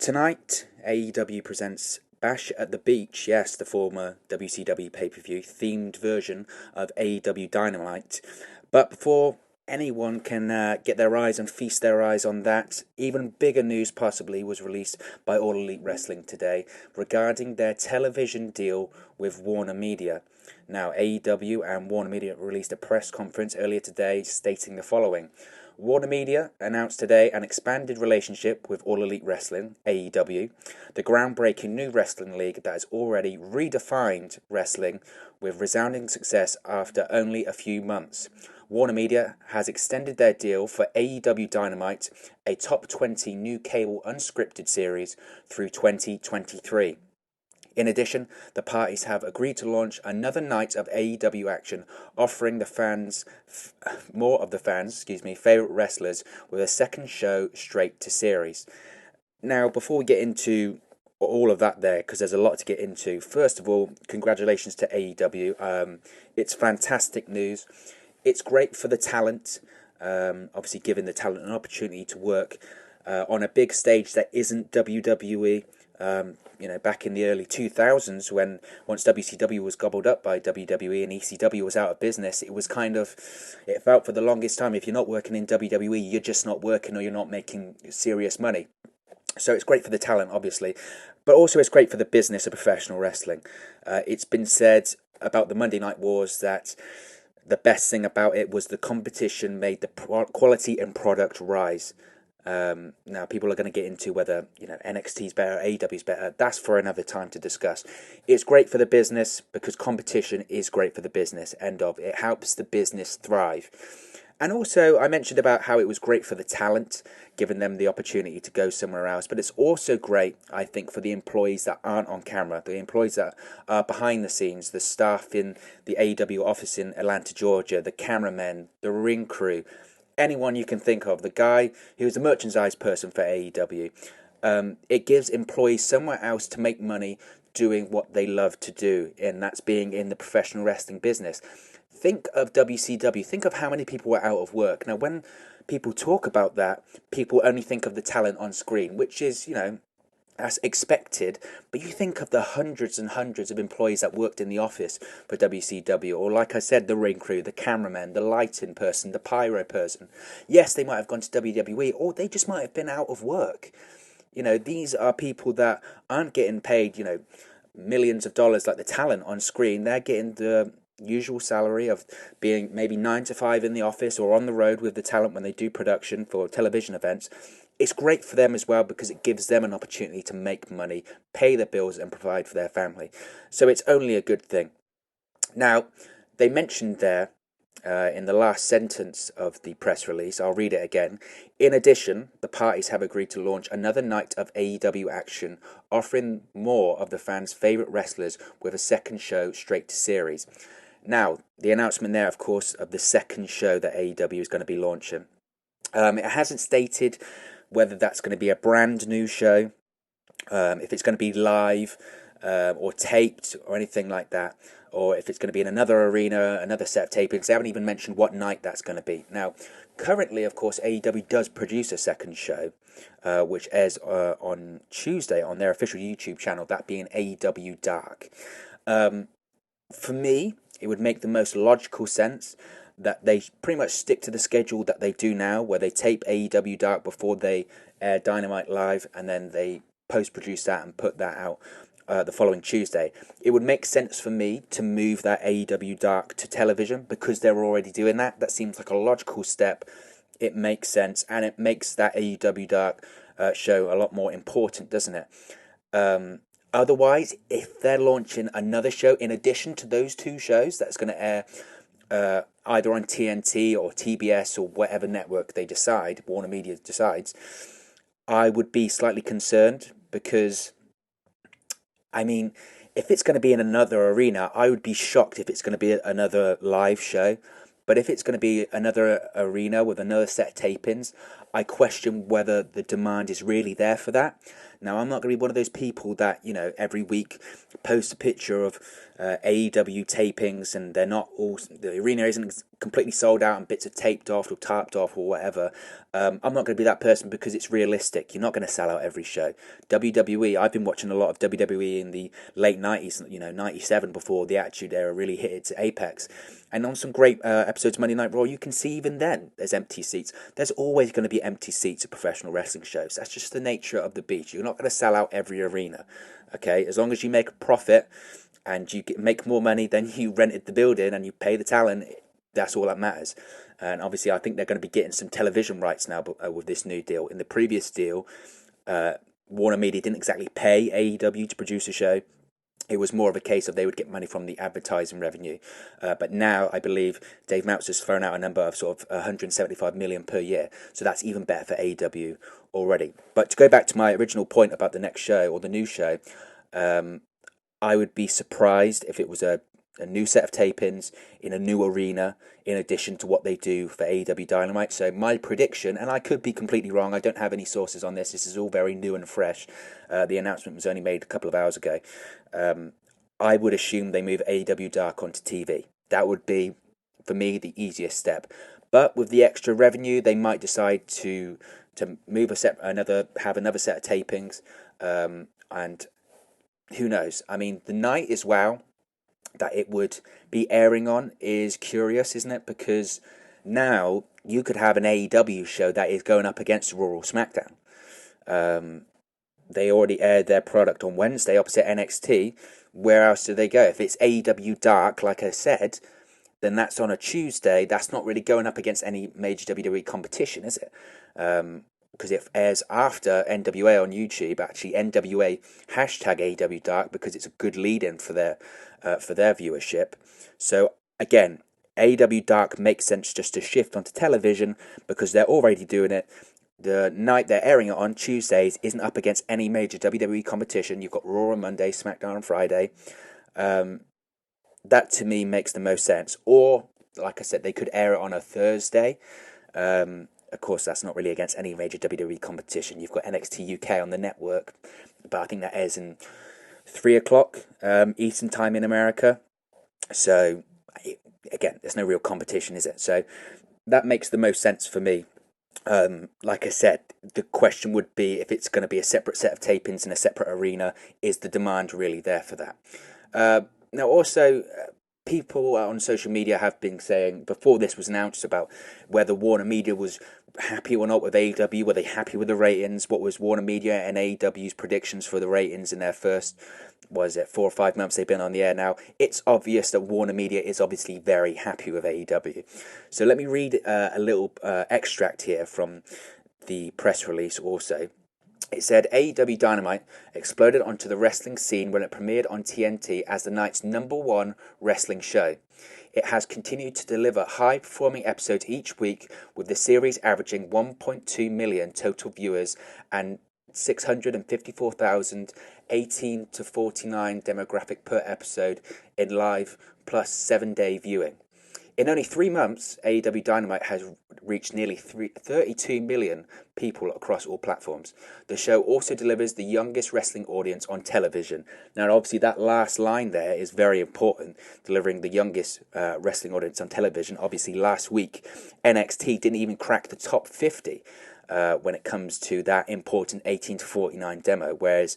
Tonight, AEW presents Bash at the Beach, yes, the former WCW pay-per-view themed version of AEW Dynamite. But before anyone can get their eyes and feast their eyes on that, even bigger news possibly was released by All Elite Wrestling today regarding their television deal with WarnerMedia. Now, AEW and WarnerMedia released a press conference earlier today stating the following. WarnerMedia announced today an expanded relationship with All Elite Wrestling, AEW, the groundbreaking new wrestling league that has already redefined wrestling with resounding success after only a few months. WarnerMedia has extended their deal for AEW Dynamite, a top 20 new cable unscripted series, through 2023. In addition, the parties have agreed to launch another night of AEW action, offering the fans, more of the fans, favourite wrestlers with a second show straight to series. Now, before we get into all of that there, because there's a lot to get into, first of all, congratulations to AEW. It's fantastic news. It's great for the talent, obviously giving the talent an opportunity to work on a big stage that isn't WWE. Back in the early 2000s, when once WCW was gobbled up by WWE and ECW was out of business, it felt for the longest time, if you're not working in WWE, you're just not working or you're not making serious money. So it's great for the talent, obviously, but also it's great for the business of professional wrestling. It's been said about the Monday Night Wars that the best thing about it was the competition made the quality and product rise. Now, people are going to get into whether NXT's better, AEW's better. That's for another time to discuss. It's great for the business because competition is great for the business. End of. It helps the business thrive. And also, I mentioned about how it was great for the talent, giving them the opportunity to go somewhere else. But it's also great, I think, for the employees that aren't on camera, the employees that are behind the scenes, the staff in the AEW office in Atlanta, Georgia, the cameramen, the ring crew, anyone you can think of, the guy who's a merchandise person for AEW. It gives employees somewhere else to make money doing what they love to do, and that's being in the professional wrestling business. Think of WCW. Think of how many people were out of work. Now, when people talk about that, people only think of the talent on screen, which is, that's expected, but you think of the hundreds and hundreds of employees that worked in the office for WCW, or like I said, the ring crew, the cameraman, the lighting person, the pyro person. Yes, they might have gone to WWE, or they just might have been out of work. These are people that aren't getting paid, millions of dollars like the talent on screen. They're getting the usual salary of being maybe 9 to 5 in the office or on the road with the talent when they do production for television events. It's great for them as well because it gives them an opportunity to make money, pay their bills and provide for their family. So it's only a good thing. Now, they mentioned there in the last sentence of the press release, I'll read it again. In addition, the parties have agreed to launch another night of AEW action, offering more of the fans' favourite wrestlers with a second show straight to series. Now, the announcement there, of course, of the second show that AEW is going to be launching. It hasn't stated whether that's going to be a brand new show, if it's going to be live or taped or anything like that, or if it's going to be in another arena, another set of tapings. They haven't even mentioned what night that's going to be. Now, currently, of course, AEW does produce a second show, which airs on Tuesday on their official YouTube channel, that being AEW Dark. For me, it would make the most logical sense that they pretty much stick to the schedule that they do now, where they tape AEW Dark before they air Dynamite Live, and then they post-produce that and put that out the following Tuesday. It would make sense for me to move that AEW Dark to television because they're already doing that. That seems like a logical step. It makes sense, and it makes that AEW Dark show a lot more important, doesn't it? Otherwise, if they're launching another show in addition to those two shows that's going to air either on TNT or TBS or whatever network they decide, WarnerMedia decides, I would be slightly concerned because, if it's going to be in another arena, I would be shocked if it's going to be another live show. But if it's going to be another arena with another set of tapings, I question whether the demand is really there for that. Now, I'm not going to be one of those people that, every week post a picture of AEW tapings and they're not all, the arena isn't completely sold out and bits are taped off or tarped off or whatever. I'm not going to be that person because it's realistic. You're not going to sell out every show. WWE, I've been watching a lot of WWE in the late 90s, 97 before the Attitude Era really hit its apex. And on some great episodes of Monday Night Raw, you can see even then there's empty seats. There's always going to be empty seats at professional wrestling shows. That's just the nature of the beast. You're not going to sell out every arena, okay? As long as you make a profit and you make more money than you rented the building and you pay the talent, that's all that matters. And obviously, I think they're going to be getting some television rights now with this new deal. In the previous deal, WarnerMedia didn't exactly pay AEW to produce a show. It was more of a case of they would get money from the advertising revenue. But now I believe Dave Meltzer's thrown out a number of sort of 175 million per year. So that's even better for AEW already. But to go back to my original point about the next show or the new show, I would be surprised if it was a new set of tapings in a new arena in addition to what they do for AEW Dynamite. So my prediction, and I could be completely wrong, I don't have any sources on this is all very new and fresh. The announcement was only made a couple of hours ago. I would assume they move AEW Dark onto TV. That would be, for me, the easiest step. But with the extra revenue, they might decide to move have another set of tapings, and who knows? I mean, the night as well that it would be airing on is curious, isn't it? Because now you could have an AEW show that is going up against Raw or SmackDown. They already aired their product on Wednesday opposite NXT. Where else do they go? If it's AEW Dark, like I said, then that's on a Tuesday. That's not really going up against any major WWE competition, is it? Because it airs after NWA on YouTube. Actually, NWA hashtag AEW Dark because it's a good lead-in for their viewership. So again, AEW Dark makes sense just to shift onto television because they're already doing it. The night they're airing it on, Tuesdays, isn't up against any major WWE competition. You've got Raw on Monday, SmackDown on Friday. That to me makes the most sense. Or, like I said, they could air it on a Thursday. Of course, that's not really against any major WWE competition. You've got NXT UK on the network, but I think that airs in 3 o'clock Eastern time in America. So, again, there's no real competition, is it? So, that makes the most sense for me. Like I said, the question would be if it's going to be a separate set of tapings in a separate arena, is the demand really there for that? Now, also, people on social media have been saying, before this was announced, about whether WarnerMedia was happy or not with AEW, were they happy with the ratings, what was WarnerMedia and AEW's predictions for the ratings in their first, 4 or 5 months they've been on the air now. It's obvious that WarnerMedia is obviously very happy with AEW. So let me read a little extract here from the press release also. It said, AEW Dynamite exploded onto the wrestling scene when it premiered on TNT as the night's #1 wrestling show. It has continued to deliver high-performing episodes each week, with the series averaging 1.2 million total viewers and 654,000 18 to 49 demographic per episode in live plus 7-day viewing. In only 3 months, AEW Dynamite has reached nearly 32 million people across all platforms. The show also delivers the youngest wrestling audience on television. Now, obviously, that last line there is very important, delivering the youngest wrestling audience on television. Obviously, last week, NXT didn't even crack the top 50 when it comes to that important 18 to 49 demo, whereas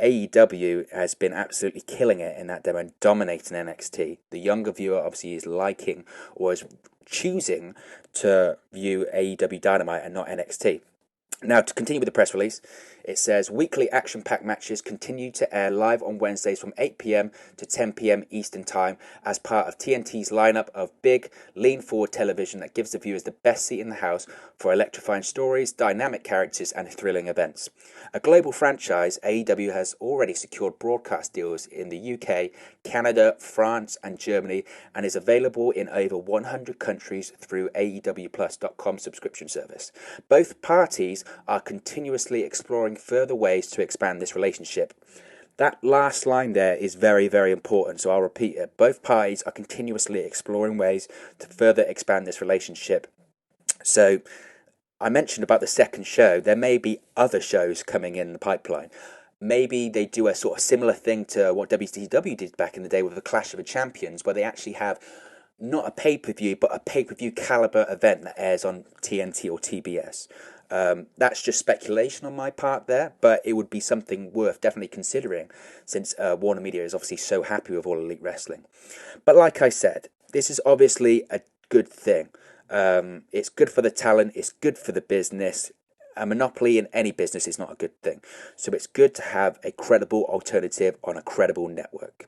AEW has been absolutely killing it in that demo and dominating NXT. The younger viewer obviously is liking or is choosing to view AEW Dynamite and not NXT. Now, to continue with the press release, it says, weekly action-packed matches continue to air live on Wednesdays from 8 p.m. to 10 p.m. Eastern Time as part of TNT's lineup of big, lean-forward television that gives the viewers the best seat in the house for electrifying stories, dynamic characters, and thrilling events. A global franchise, AEW has already secured broadcast deals in the UK, Canada, France, and Germany, and is available in over 100 countries through AEWplus.com subscription service. Both parties are continuously exploring further ways to expand this relationship. That last line there is very, very important, so I'll repeat it. Both parties are continuously exploring ways to further expand this relationship. So, I mentioned about the second show. There may be other shows coming in the pipeline. Maybe they do a sort of similar thing to what WCW did back in the day with the Clash of the Champions, where they actually have not a pay-per-view, but a pay-per-view caliber event that airs on TNT or TBS. That's just speculation on my part there, but it would be something worth definitely considering, since WarnerMedia is obviously so happy with All Elite Wrestling. But like I said, this is obviously a good thing. It's good for the talent, it's good for the business. A monopoly in any business is not a good thing. So it's good to have a credible alternative on a credible network.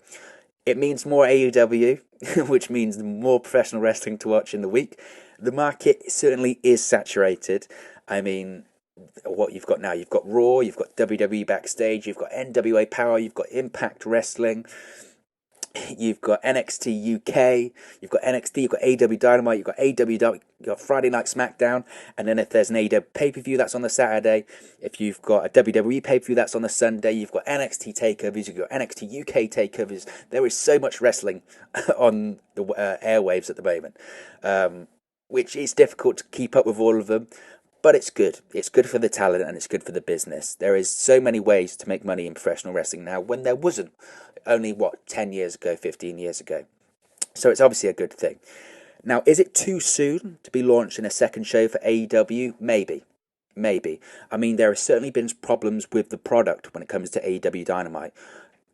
It means more AEW, which means more professional wrestling to watch in the week. The market certainly is saturated. I mean, what you've got now, you've got Raw, you've got WWE Backstage, you've got NWA Power, you've got Impact Wrestling, you've got NXT UK, you've got NXT, you've got AEW Dynamite, you've got AEW, you've got Friday Night SmackDown, and then if there's an AEW pay-per-view, that's on the Saturday. If you've got a WWE pay-per-view, that's on the Sunday. You've got NXT takeovers, you've got NXT UK takeovers. There is so much wrestling on the airwaves at the moment, which is difficult to keep up with all of them. But it's good. It's good for the talent and it's good for the business. There is so many ways to make money in professional wrestling now when there wasn't only, 10 years ago, 15 years ago. So it's obviously a good thing. Now, is it too soon to be launching a second show for AEW? Maybe. I mean, there have certainly been problems with the product when it comes to AEW Dynamite.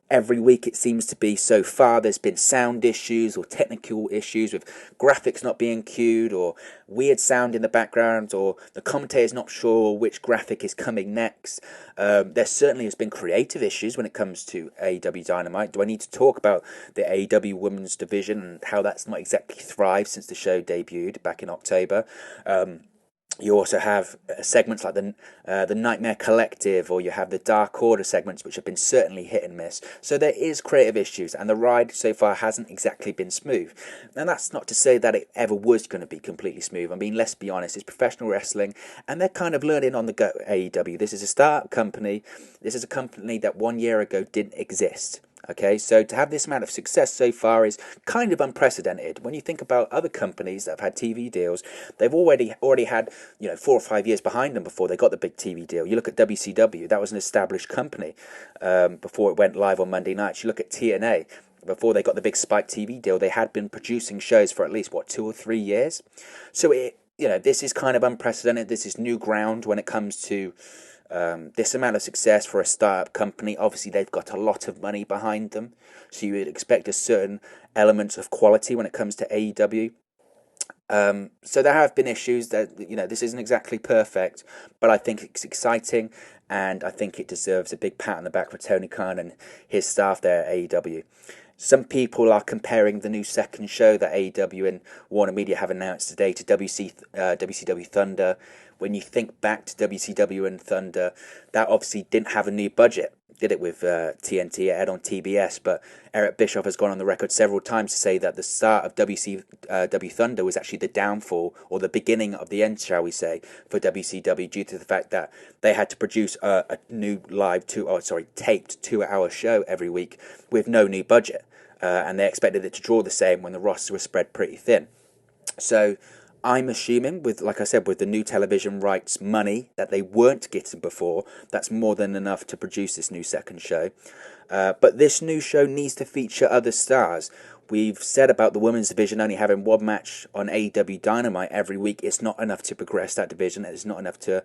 Every week it seems to be so far. There's been sound issues or technical issues with graphics not being cued or weird sound in the background, or the commentator's not sure which graphic is coming next. There certainly has been creative issues when it comes to AEW Dynamite. Do I need to talk about the AEW Women's Division and how that's not exactly thrived since the show debuted back in October? You also have segments like the Nightmare Collective, or you have the Dark Order segments, which have been certainly hit and miss. So there is creative issues, and the ride so far hasn't exactly been smooth. Now, that's not to say that it ever was going to be completely smooth. I mean, let's be honest, it's professional wrestling, and they're kind of learning on the go. AEW, this is a startup company. This is a company that 1 year ago didn't exist. Okay, so to have this amount of success so far is kind of unprecedented. When you think about other companies that have had TV deals, they've already had 4 or 5 years behind them before they got the big TV deal. You look at WCW, that was an established company before it went live on Monday nights. You look at TNA, before they got the big Spike TV deal, they had been producing shows for at least 2 or 3 years. So this is kind of unprecedented. This is new ground when it comes to this amount of success for a startup company. Obviously, they've got a lot of money behind them, so you would expect a certain element of quality when it comes to AEW. So there have been issues that this isn't exactly perfect, but I think it's exciting, and I think it deserves a big pat on the back for Tony Khan and his staff there at AEW. Some people are comparing the new second show that AEW and WarnerMedia have announced today to WCW Thunder. When you think back to WCW and Thunder, that obviously didn't have a new budget, did it, with TNT? It aired on TBS, but Eric Bischoff has gone on the record several times to say that the start of WCW Thunder was actually the downfall, or the beginning of the end, shall we say, for WCW, due to the fact that they had to produce a new taped 2-hour show every week with no new budget. And they expected it to draw the same when the roster was spread pretty thin. So I'm assuming, like I said, with the new television rights money that they weren't getting before, that's more than enough to produce this new second show. But this new show needs to feature other stars. We've said about the women's division only having one match on AEW Dynamite every week. It's not enough to progress that division. It's not enough to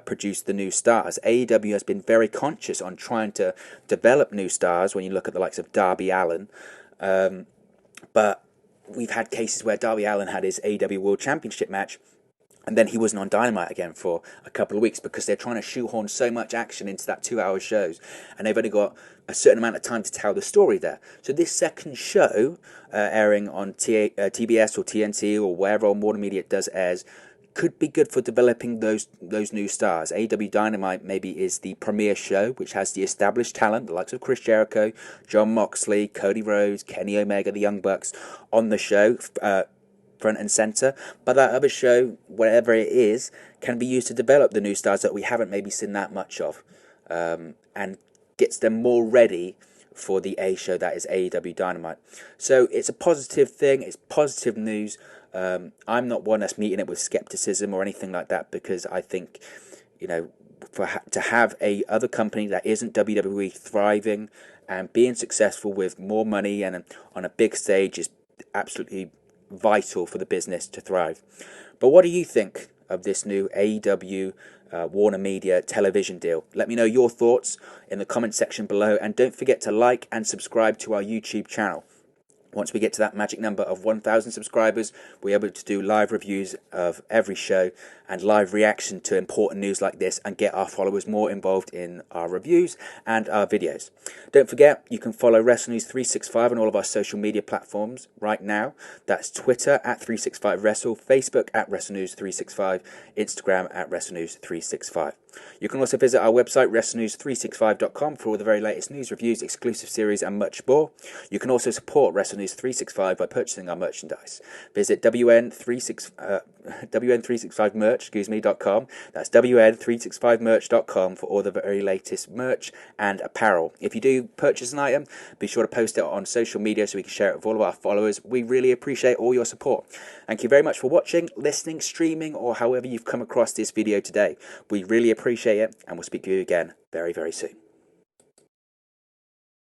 produce the new stars. AEW has been very conscious on trying to develop new stars when you look at the likes of Darby Allin. But we've had cases where Darby Allin had his AEW World Championship match, and then he wasn't on Dynamite again for a couple of weeks because they're trying to shoehorn so much action into that 2-hour shows, and they've only got a certain amount of time to tell the story there. So this second show, airing on TBS or TNT or wherever on WarnerMedia it does airs, could be good for developing those new stars. AEW Dynamite maybe is the premier show, which has the established talent, the likes of Chris Jericho, Jon Moxley, Cody Rhodes, Kenny Omega, the Young Bucks, on the show, front and center. But that other show, whatever it is, can be used to develop the new stars that we haven't maybe seen that much of, and gets them more ready for the A show that is AEW Dynamite. So it's a positive thing. It's positive news. I'm not one that's meeting it with skepticism or anything like that, because I think, to have a other company that isn't WWE thriving and being successful with more money and on a big stage is absolutely vital for the business to thrive. But what do you think of this new AEW WarnerMedia television deal? Let me know your thoughts in the comment section below, and don't forget to like and subscribe to our YouTube channel. Once we get to that magic number of 1,000 subscribers, we're able to do live reviews of every show and live reaction to important news like this, and get our followers more involved in our reviews and our videos. Don't forget, you can follow WrestleNews365 on all of our social media platforms right now. That's Twitter at 365Wrestle, Facebook at WrestleNews365, Instagram at WrestleNews365. You can also visit our website, WrestleNews365.com, for all the very latest news, reviews, exclusive series, and much more. You can also support WrestleNews365 by purchasing our merchandise. Visit WN365merch.com. That's WN365merch.com for all the very latest merch and apparel. If you do purchase an item, be sure to post it on social media so we can share it with all of our followers. We really appreciate all your support. Thank you very much for watching, listening, streaming, or however you've come across this video today. We really appreciate it, and we'll speak to you again very, very soon.